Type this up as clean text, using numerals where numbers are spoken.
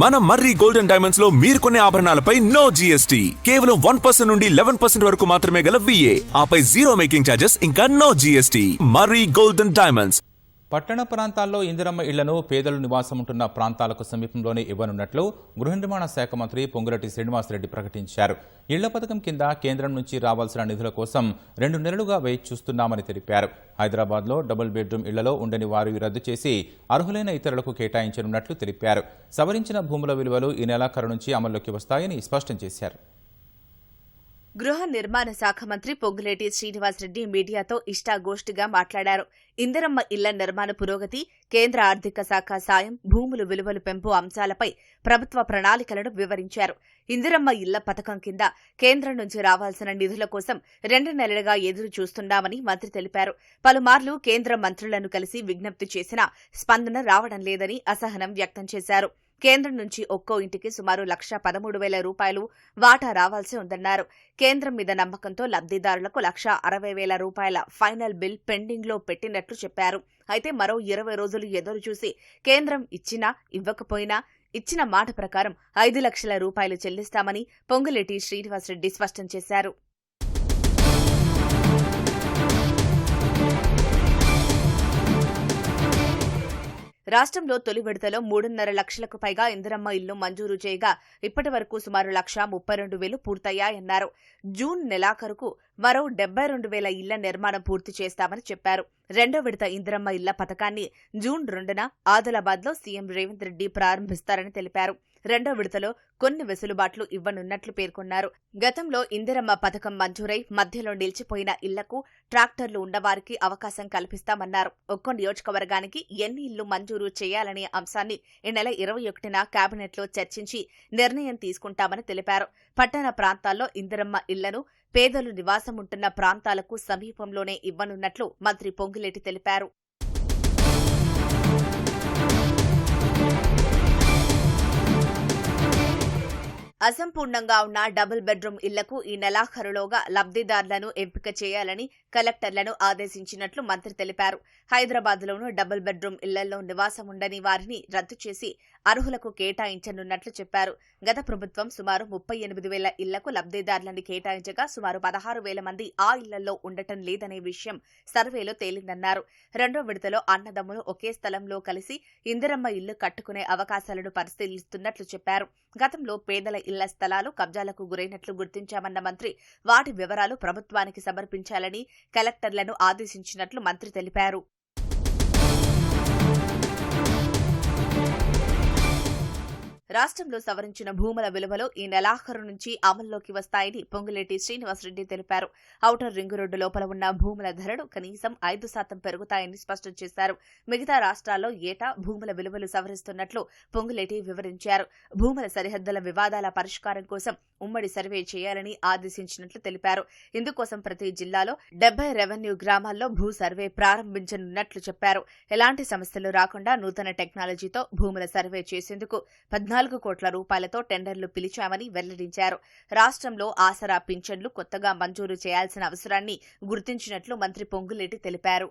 మన మర్రి golden diamonds లో మీరు కొనే ఆభరణాలపై నో జీఎస్టీ, కేవలం 1% నుండి 11% వరకు మాత్రమే గల విఏ, ఆపై జీరో మేకింగ్ ఛార్జెస్ ఇంకా నో జీఎస్టీ. మర్రి గోల్డెన్ డైమండ్స్. పట్టణ ప్రాంతాల్లో ఇందిరమ్మ ఇళ్లను పేదలు నివాసం ఉంటున్న ప్రాంతాలకు సమీపంలోనే ఇవ్వనున్నట్లు గృహ నిర్మాణ శాఖ మంత్రి పొంగులేటి శ్రీనివాసరెడ్డి ప్రకటించారు. ఇళ్ల పథకం కింద కేంద్రం నుంచి రావాల్సిన నిధుల కోసం 2 నెలలుగా వేచి చూస్తున్నామని తెలిపారు. హైదరాబాద్లో డబుల్ బెడ్రూమ్ ఇళ్లలో ఉండని వారు రద్దు చేసి అర్హులైన ఇతరులకు కేటాయించనున్నట్లు తెలిపారు. సవరించిన భూముల విలువలు ఈ నెలాఖరు నుంచి అమల్లోకి వస్తాయని స్పష్టం చేశారు. గృహ నిర్మాణ శాఖ మంత్రి పొంగులేటి శ్రీనివాసరెడ్డి మీడియాతో ఇష్టాగోష్ఠిగా మాట్లాడారు. ఇందిరమ్మ ఇళ్ల నిర్మాణ పురోగతి, కేంద్ర ఆర్థిక శాఖ సాయం, భూముల విలువలు పెంపు అంశాలపై ప్రభుత్వ ప్రణాళికలను వివరించారు. ఇందిరమ్మ ఇళ్ల పథకం కింద కేంద్రం నుంచి రావాల్సిన నిధుల కోసం 2 నెలలుగా ఎదురు చూస్తున్నామని మంత్రి తెలిపారు. పలుమార్లు కేంద్ర మంత్రులను కలిసి విజ్ఞప్తి చేసినా స్పందన రావడం లేదని అసహనం వ్యక్తం చేశారు. కేంద్రం నుంచి ఒక్కో ఇంటికి సుమారు 1,13,000 రూపాయలు వాటా రావాల్సి ఉందన్నారు. కేంద్రం మీద నమ్మకంతో లబ్దిదారులకు 1,60,000 రూపాయల ఫైనల్ బిల్ పెండింగ్లో పెట్టినట్లు చెప్పారు. అయితే మరో 20 రోజులు ఎదురు చూసి కేంద్రం ఇచ్చినా ఇవ్వకపోయినా ఇచ్చిన మాట ప్రకారం 5 లక్షల రూపాయలు చెల్లిస్తామని పొంగులేటి శ్రీనివాసరెడ్డి స్పష్టం చేశారు. రాష్ట్రంలో తొలి విడతలో 3.5 లక్షలకు పైగా ఇందిరమ్మ ఇళ్లు మంజూరు చేయగా ఇప్పటి వరకు సుమారు 1,32,000 పూర్తయ్యాయన్నారు. జూన్ నెలాఖరుకు మరో 72,000 ఇళ్ల నిర్మాణం పూర్తి చేస్తామని చెప్పారు. 2వ విడత ఇందిరమ్మ ఇళ్ల పథకాన్ని జూన్ 2న ఆదిలాబాద్లో సీఎం రేవంత్ రెడ్డి ప్రారంభిస్తారని తెలిపారు. 2వ విడతలో కొన్ని వెసులుబాట్లు ఇవ్వనున్నట్లు పేర్కొన్నారు. గతంలో ఇందిరమ్మ పథకం మంజూరై మధ్యలో నిలిచిపోయిన ఇళ్లకు ట్రాక్టర్లు ఉన్నవారికి అవకాశం కల్పిస్తామన్నారు. ఒక్కో నియోజకవర్గానికి ఎన్ని ఇళ్లు మంజూరు చేయాలనే అంశాన్ని ఈ నెల 21న కేబినెట్లో చర్చించి నిర్ణయం తీసుకుంటామని తెలిపారు. పట్టణ ప్రాంతాల్లో ఇందిరమ్మ ఇళ్లను పేదలు నివాసం ఉంటున్న ప్రాంతాలకు సమీపంలోనే ఇవ్వనున్నట్లు మంత్రి పొంగులేటి తెలిపారు. అసంపూర్ణంగా ఉన్న డబుల్ బెడ్రూమ్ ఇళ్లకు ఈ నెలాఖరులోగా లబ్దిదారులను ఎంపిక చేయాలని కలెక్టర్లను ఆదేశించినట్లు మంత్రి తెలిపారు. హైదరాబాద్లోనూ డబుల్ బెడ్రూమ్ ఇళ్లలో నివాసం ఉండని వారిని రద్దు చేసి అర్హులకు కేటాయించనున్నట్లు చెప్పారు. గత ప్రభుత్వం సుమారు 38,000 ఇళ్లకు లబ్దిదారులను కేటాయించగా సుమారు 16,000 మంది ఆ ఇళ్లలో ఉండటం లేదనే విషయం సర్వేలో తేలిందన్నారు. 2వ విడతలో అన్నదమ్ములు ఒకే స్థలంలో కలిసి ఇందిరమ్మ ఇళ్లు కట్టుకునే అవకాశాలను పరిశీలిస్తున్నట్లు చెప్పారు. గతంలో పేదల ఇళ్ల స్థలాలు కబ్జాలకు గురైనట్లు గుర్తించామన్న మంత్రి వాటి వివరాలు ప్రభుత్వానికి సమర్పించాలని కలెక్టర్లను ఆదేశించినట్లు మంత్రి తెలిపారు. రాష్ట్రంలో సవరించిన భూముల విలువలు ఈ నెలాఖరు నుంచి అమల్లోకి వస్తాయని పొంగులేటి శ్రీనివాసరెడ్డి తెలిపారు. ఔటర్ రింగు రోడ్డు లోపల ఉన్న భూముల ధరలు కనీసం 5% పెరుగుతాయని స్పష్టం చేశారు. మిగతా రాష్ట్రాల్లో ఏటా భూముల విలువలు సవరిస్తున్నట్లు పొంగులేటి వివరించారు. భూముల సరిహద్దుల వివాదాల పరిష్కారం కోసం ఉమ్మడి సర్వే చేయాలని ఆదేశించినట్లు తెలిపారు. ఇందుకోసం ప్రతి జిల్లాలో 70 రెవెన్యూ గ్రామాల్లో భూ సర్వే ప్రారంభించనున్నట్లు చెప్పారు. ఎలాంటి సమస్యలు రాకుండా నూతన టెక్నాలజీతో భూముల సర్వే చేసేందుకు 14 కోట్ల రూపాయలతో టెండర్లు పిలిచామని వెల్లడించారు. రాష్ట్రంలో ఆసరా పింఛన్లు కొత్తగా మంజూరు చేయాల్సిన అవసరాన్ని గుర్తించినట్లు మంత్రి పొంగులేటి తెలిపారు.